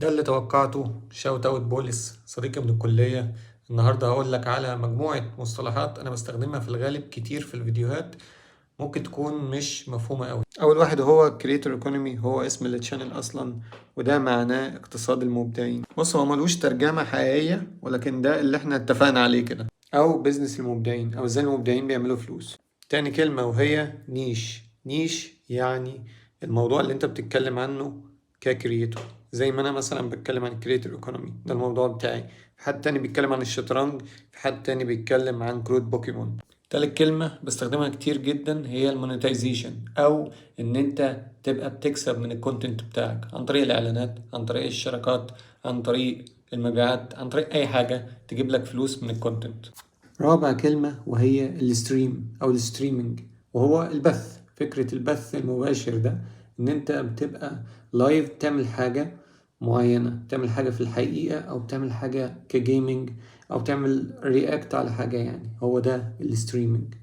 ده اللي توقعته. شاوت اوت بوليس صديقي من الكلية. النهاردة هقول لك على مجموعة مصطلحات أنا بستخدمها في الغالب كتير في الفيديوهات، ممكن تكون مش مفهومة أوي. أول واحد هو Creator Economy، هو اسم التشانل أصلا، وده معناه اقتصاد المبدعين. بص، هو ملوش ترجمة حقيقية، ولكن ده اللي احنا اتفقنا عليه كده، أو بيزنس المبدعين، أو ازاي المبدعين بيعملوا فلوس. تاني كلمة وهي نيش. نيش يعني الموضوع اللي انت بتتكلم عنه ككرييتور، زي ما انا مثلا بتكلم عن الكرييتور ايكونومي، ده الموضوع بتاعي. في حد تاني بيتكلم عن الشطرنج، في حد تاني بيتكلم عن كروت بوكيمون. تالت كلمة بستخدمها كتير جدا هي المونيتايزيشن، او ان انت تبقى بتكسب من الكونتنت بتاعك عن طريق الاعلانات، عن طريق الشراكات، عن طريق المبيعات، عن طريق اي حاجة تجيب لك فلوس من الكونتنت. رابع كلمة وهي الستريم أو الستريمينج، وهو البث. فكرة البث المباشر ده إن أنت بتبقى لايف، تعمل حاجة معينة، تعمل حاجة في الحقيقة، أو بتعمل حاجة كجيمينج، أو بتعمل رياكت على حاجة، يعني هو ده الستريمينج.